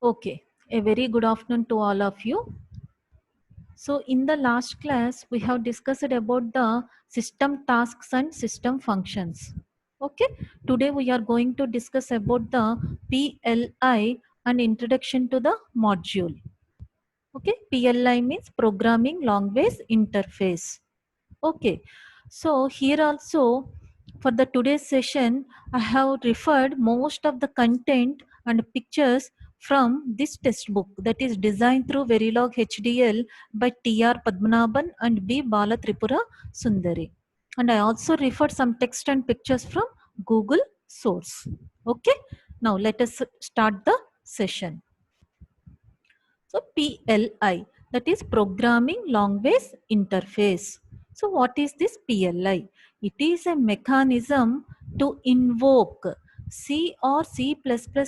Okay, a very good afternoon to all of you. So in the last class, we have discussed about the system tasks and system functions. Okay, today we are going to discuss about the PLI and introduction to the module. Okay, PLI means Programming Language Interface. Okay, so here also for the today's session, I have referred most of the content and pictures from this textbook that is designed through Verilog HDL by T.R. Padmanabhan and B. Bala Tripura Sundari. And I also referred some text and pictures from Google source. Okay, now let us start the session. So PLI, that is Programming Language Interface. So what is this PLI? It is a mechanism to invoke C or C++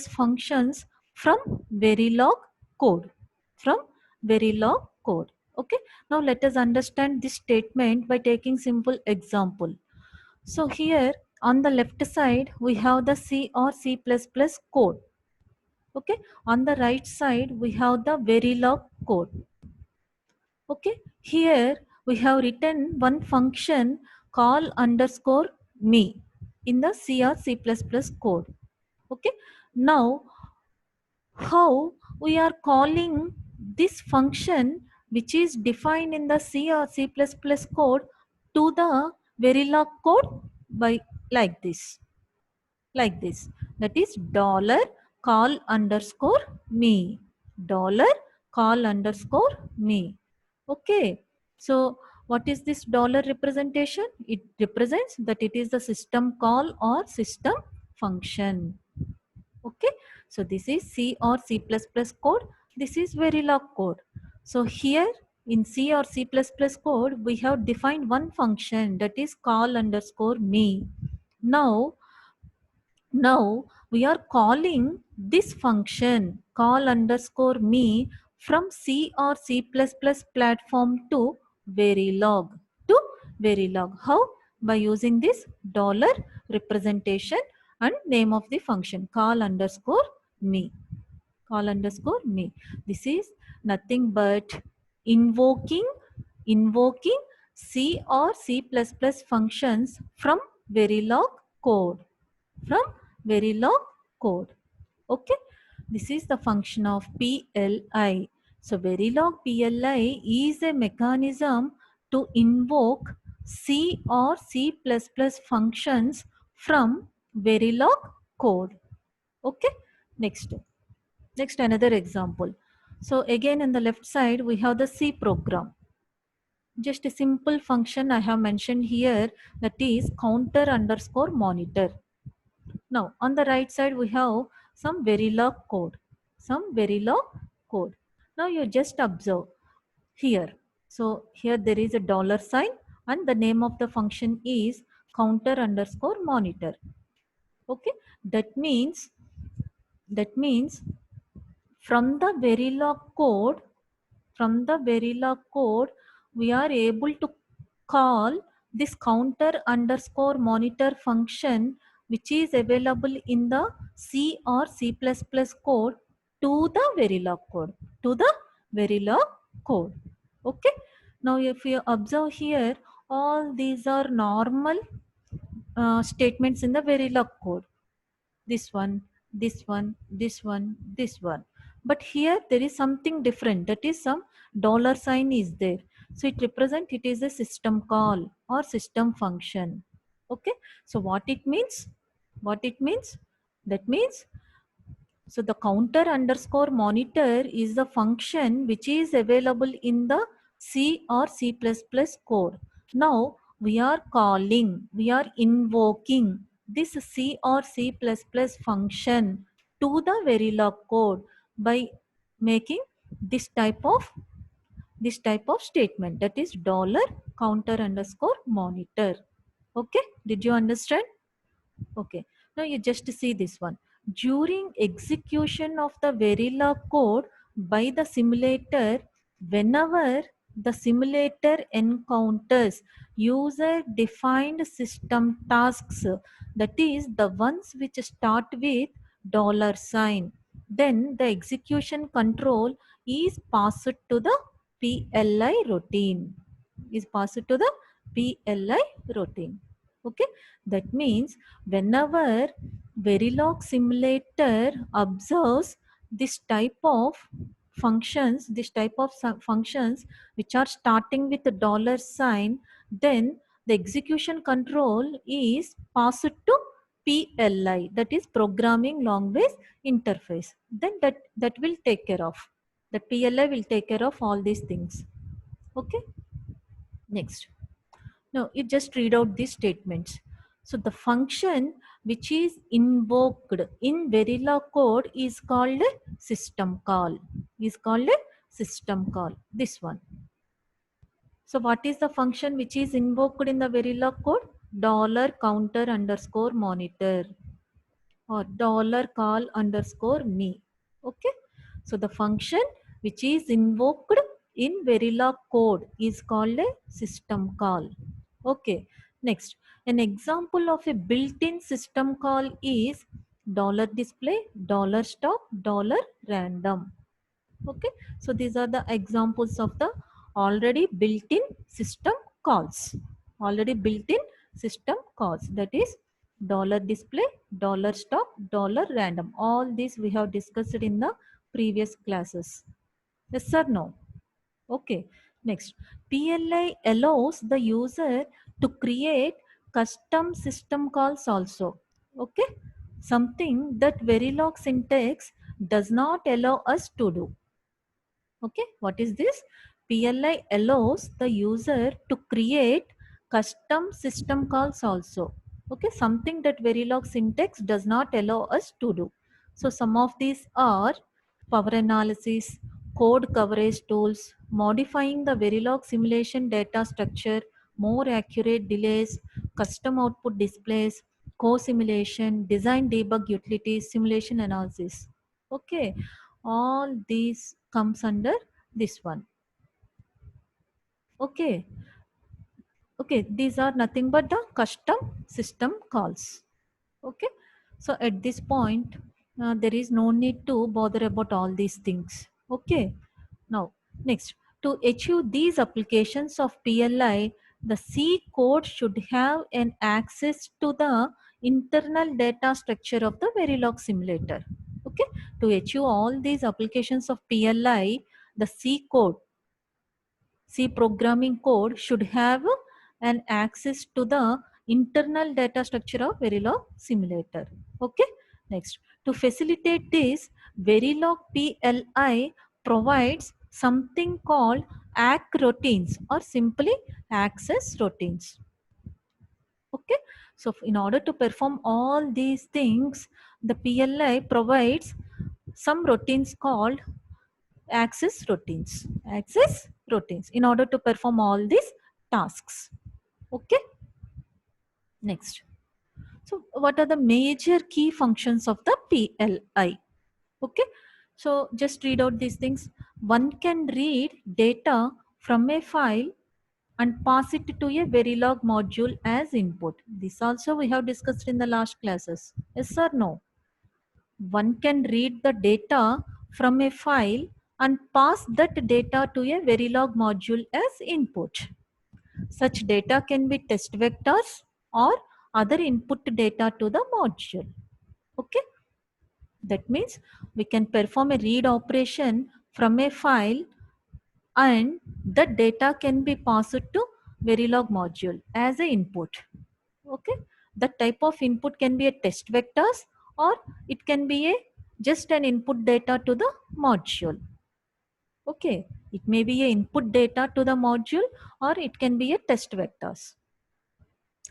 functions from Verilog code. From Verilog code. Okay. Now let us understand this statement by taking simple example. So here on the left side we have the C or C++ code. Okay, on the right side we have the Verilog code. Okay, here we have written one function call underscore me in the C or C++ code. Okay, now how we are calling this function which is defined in the C or C++ code to the Verilog code by like this. That is dollar call underscore me. Dollar call underscore me. Okay. So what is this dollar representation? It represents that it is the system call or system function. Okay. So this is C or C++ code. This is Verilog code. So here in C or C++ code, we have defined one function that is call underscore me. Now we are calling this function call underscore me from C or C++ platform to Verilog. To Verilog. How? By using this dollar representation and name of the function call underscore me. Call underscore me. This is nothing but invoking C or C++ functions from Verilog code. From Verilog code. Okay, this is the function of PLI. So Verilog PLI is a mechanism to invoke C or C++ functions from Verilog code. Okay, next another example. So again in the left side we have the C program. Just a simple function I have mentioned here, that is counter underscore monitor. Now on the right side we have some Verilog code. Some Verilog code. Now you just observe here. So here there is a dollar sign and the name of the function is counter underscore monitor. Okay, that means from the Verilog code, we are able to call this counter underscore monitor function which is available in the C or C++ code to the Verilog code. To the Verilog code. Okay. Now if you observe here, all these are normal statements in the Verilog code. This one, this one, this one, this one. But here there is something different. That is some dollar sign is there. So it represents it is a system call or system function. Okay. So what it means? What it means? That means so the counter underscore monitor is the function which is available in the C or C++ code. Now we are invoking this C or C++ function to the Verilog code by making this type of statement, that is dollar counter underscore monitor. Okay, did you understand? Okay, now you just see this one. During execution of the Verilog code by the simulator, whenever the simulator encounters user defined system tasks, that is the ones which start with dollar sign, then the execution control is passed to the PLI routine. Is passed to the PLI routine. Okay, that means whenever Verilog simulator observes this type of functions, functions which are starting with a dollar sign, then the execution control is passed to PLI, that is programming language interface. Then that will take care of, that PLI will take care of all these things. Okay, next. Now you just read out these statements. So the function which is invoked in Verilog code is called a system call. Is called a system call. This one. So what is the function which is invoked in the Verilog code? Dollar counter underscore monitor or dollar call underscore me. Okay. So the function which is invoked in Verilog code is called a system call. Okay. Next, an example of a built-in system call is dollar display, dollar stop, dollar random. Okay. So these are the examples of the already built-in system calls. Already built-in system calls, that is dollar display, dollar stop, dollar random. All these we have discussed in the previous classes. Yes or no? Okay. Next, PLI allows the user to create custom system calls also. Okay. Something that Verilog syntax does not allow us to do. Okay, what is this? PLI allows the user to create custom system calls also. Okay, something that Verilog syntax does not allow us to do. So some of these are power analysis, code coverage tools, modifying the Verilog simulation data structure, more accurate delays, custom output displays, co-simulation, design debug utilities, simulation analysis. Okay, all these comes under this one. Okay, okay, these are nothing but the custom system calls. Okay, so at this point there is no need to bother about all these things. Okay, now next, to achieve these applications of PLI, the C code should have an access to the internal data structure of the Verilog simulator. Okay, to achieve all these applications of PLI, the C code, C programming code should have an access to the internal data structure of Verilog simulator. Okay, next, to facilitate this, Verilog PLI provides something called ACK routines or simply access routines. Okay, so in order to perform all these things, the PLI provides some routines called access routines. Access routines in order to perform all these tasks. Okay, next. So what are the major key functions of the PLI? Okay, so just read out these things. One can read data from a file and pass it to a Verilog module as input. This also we have discussed in the last classes. Yes or no? One can read the data from a file and pass that data to a Verilog module as input. Such data can be test vectors or other input data to the module. Okay, that means we can perform a read operation from a file and the data can be passed to Verilog module as a input. Okay, the type of input can be a test vectors or it can be a just an input data to the module. Okay, it may be a input data to the module or it can be a test vectors.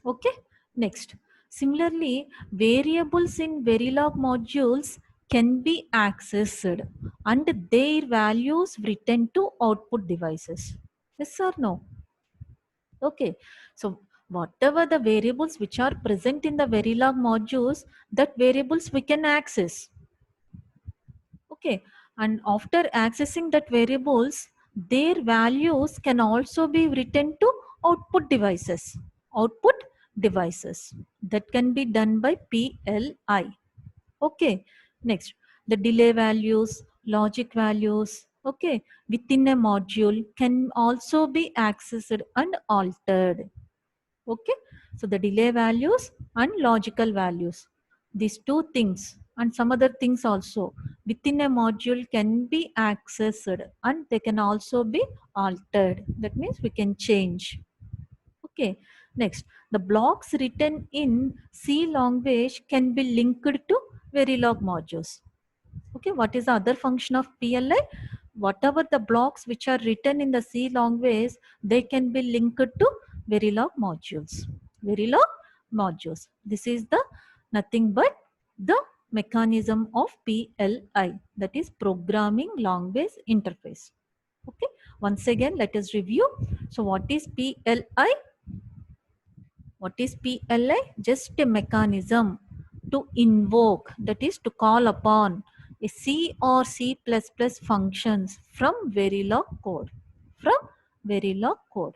Okay, next, similarly variables in Verilog modules can be accessed and their values written to output devices. Yes or no? Okay, so whatever the variables which are present in the Verilog modules, that variables we can access. Okay, and after accessing that variables, their values can also be written to output devices. Output devices that can be done by PLI. Okay, next, The delay values, logic values, okay, within a module can also be accessed and altered. Okay, so the delay values and logical values, these two things and some other things also within a module can be accessed and they can also be altered. That means we can change. Okay, next, the blocks written in C language can be linked to Verilog modules. Okay, what is the other function of PLI? Whatever the blocks which are written in the C language, they can be linked to Verilog modules. Verilog modules. This is the nothing but the mechanism of PLI, that is Programming Language Interface. Okay, once again let us review. So what is PLI? What is PLI? Just a mechanism to invoke, that is to call upon a C or C++ functions from Verilog code. From Verilog code.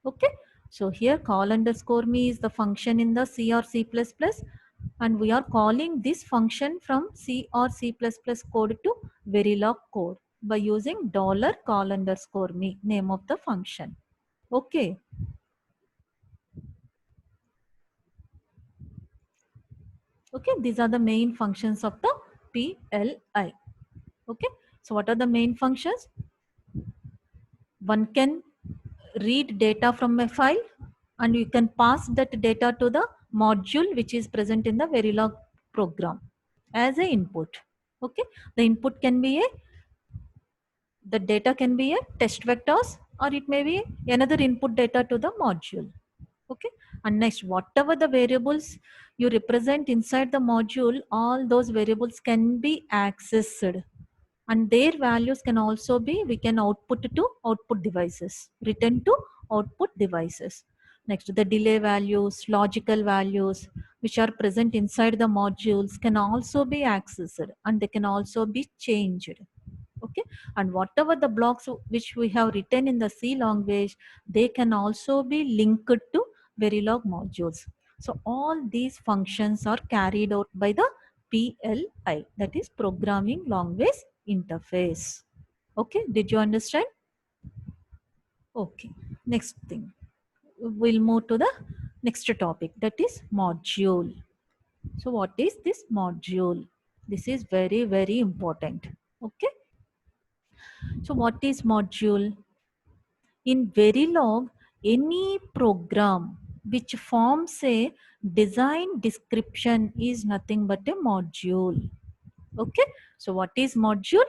Okay. So here call underscore me is the function in the C or C++, and we are calling this function from C or C++ code to Verilog code by using $call underscore me, name of the function. Okay. Okay, these are the main functions of the PLI. Okay, so what are the main functions? One can read data from a file and you can pass that data to the module which is present in the Verilog program as a input. Okay, the input can be the data can be a test vectors or it may be another input data to the module. Okay, and next, whatever the variables you represent inside the module, all those variables can be accessed and their values can also be, we can output to output devices, written to output devices. Next, the delay values, logical values which are present inside the modules can also be accessed and they can also be changed. Okay, and whatever the blocks which we have written in the C language, they can also be linked to Verilog modules. So all these functions are carried out by the PLI, that is Programming Language Interface. Okay, did you understand? Okay, next thing, we'll move to the next topic, that is module. So what is this module? This is very, very important. Okay, so what is module? In Verilog, any program which forms a design description is nothing but a module. Okay, so what is module?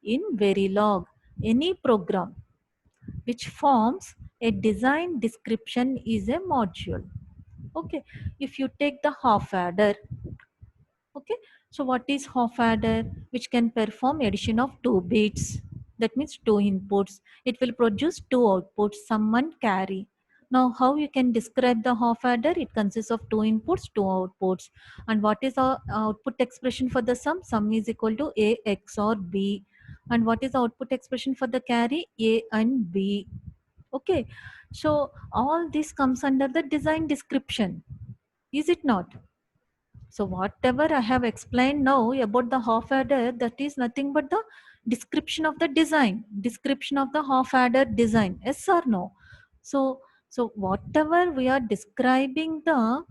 In Verilog, any program which forms a design description is a module. Okay, if you take the half adder, okay, so what is half adder? Which can perform addition of 2 bits, that means 2 inputs. It will produce 2 outputs, sum and carry. Now how you can describe the half adder? It consists of 2 inputs, 2 outputs. And what is our output expression for the sum? Sum is equal to A XOR B. And what is the output expression for the carry? A and B. Okay, so all this comes under the design description, is it not? So whatever I have explained now about the half adder, that is nothing but the description of the design, description of the half adder design. Yes or no? So whatever we are describing the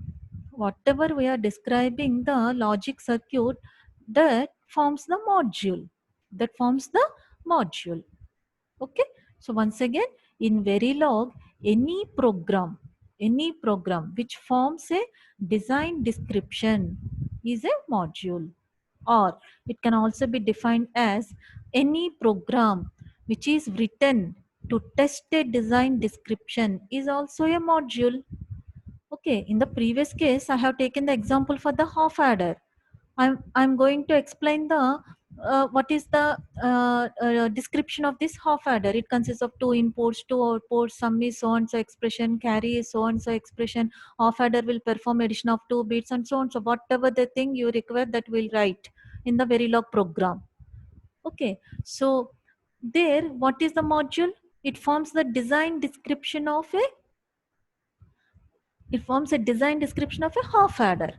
logic circuit, that forms the module. That forms the module. Okay, so once again, in Verilog, any program which forms a design description is a module, or it can also be defined as any program which is written to test a design description is also a module. Okay, in the previous case, I have taken the example for the half adder. I'm going to explain the what is the description of this half adder. It consists of 2 inputs, 2 outputs, sum is so and so expression, carry is so and so expression, half adder will perform addition of 2 bits and so on. So whatever the thing you require, that will write in the Verilog program. Okay, so there, what is the module? It forms the design description of a, it forms a design description of a half adder.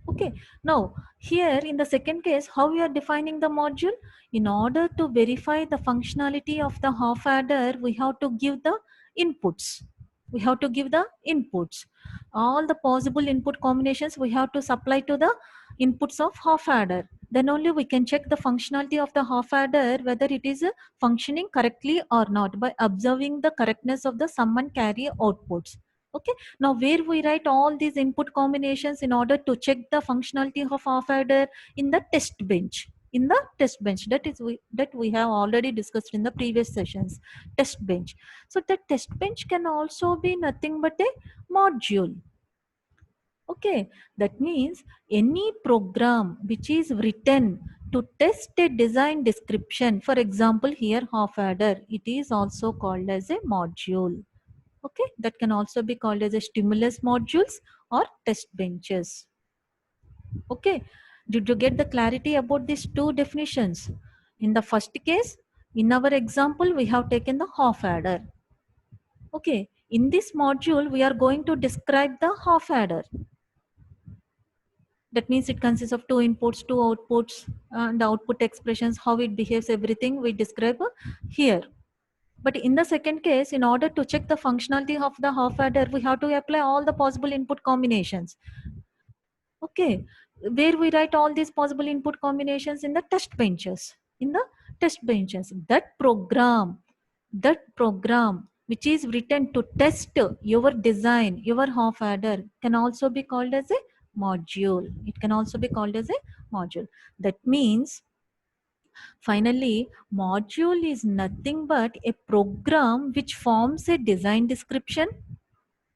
Okay, now here in the second case, how we are defining the module? In order to verify the functionality of the half adder, we have to give the inputs. We have to give the inputs. All the possible input combinations we have to supply to the inputs of half adder. Then only we can check the functionality of the half adder, whether it is functioning correctly or not, by observing the correctness of the sum and carry outputs. Okay, now where we write all these input combinations in order to check the functionality of half adder? In the test bench. In the test bench, that we have already discussed in the previous sessions. Test bench. So the test bench can also be nothing but a module. Okay, that means any program which is written to test a design description, for example here half adder, it is also called as a module. Okay, that can also be called as a stimulus modules or test benches. Okay, did you get the clarity about these two definitions? In the first case, in our example, we have taken the half adder. Okay, in this module, we are going to describe the half adder. That means it consists of two inputs, two outputs, and the output expressions, how it behaves, everything we describe here. But in the second case, in order to check the functionality of the half adder, we have to apply all the possible input combinations. Okay, where we write all these possible input combinations in the test benches. In the test benches, that program which is written to test your design, your half adder, can also be called as a module. It can also be called as a module. That means finally, module is nothing but a program which forms a design description,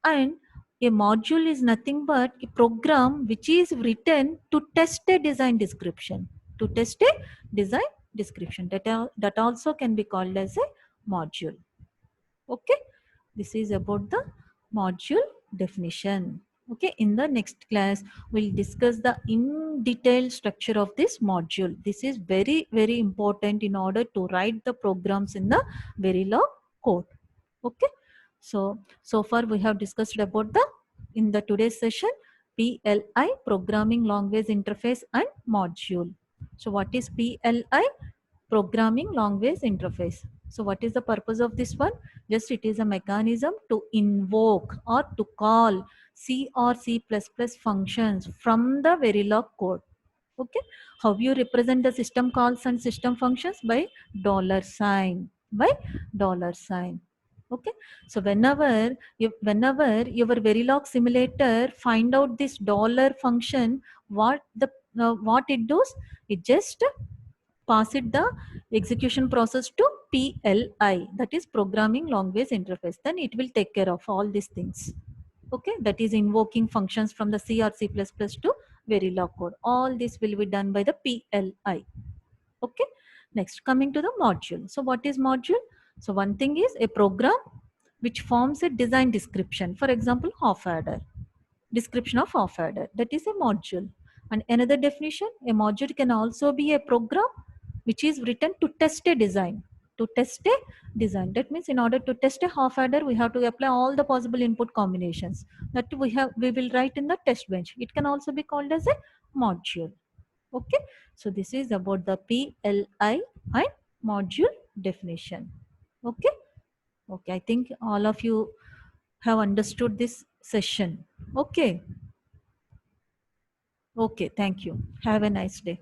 and a module is nothing but a program which is written to test a design description. To test a design description. That also can be called as a module. Okay, this is about the module definition. Okay, in the next class we'll discuss the in detail structure of this module. This is very important in order to write the programs in the Verilog code. Okay, so far we have discussed about the in the today's session PLI, programming language interface, and module. So what is PLI? Programming language interface. So what is the purpose of this one? Just it is a mechanism to invoke or to call C or C++ functions from the Verilog code. Okay, how you represent the system calls and system functions? By dollar sign. By dollar sign. Okay, so whenever your Verilog simulator find out this dollar function, what it does? It just pass it the execution process to PLI, that is programming language interface. Then it will take care of all these things. Okay, that is invoking functions from the C or C++ to Verilog code. All this will be done by the PLI. Okay, next coming to the module. So what is module? So one thing is a program which forms a design description. For example, half adder. Description of half adder. That is a module. And another definition, a module can also be a program which is written to test a design. To test a design. That means in order to test a half adder, we have to apply all the possible input combinations that we will write in the test bench. It can also be called as a module. Okay, so this is about the PLI and module definition. Okay, okay, I think all of you have understood this session. Okay, okay, thank you. Have a nice day.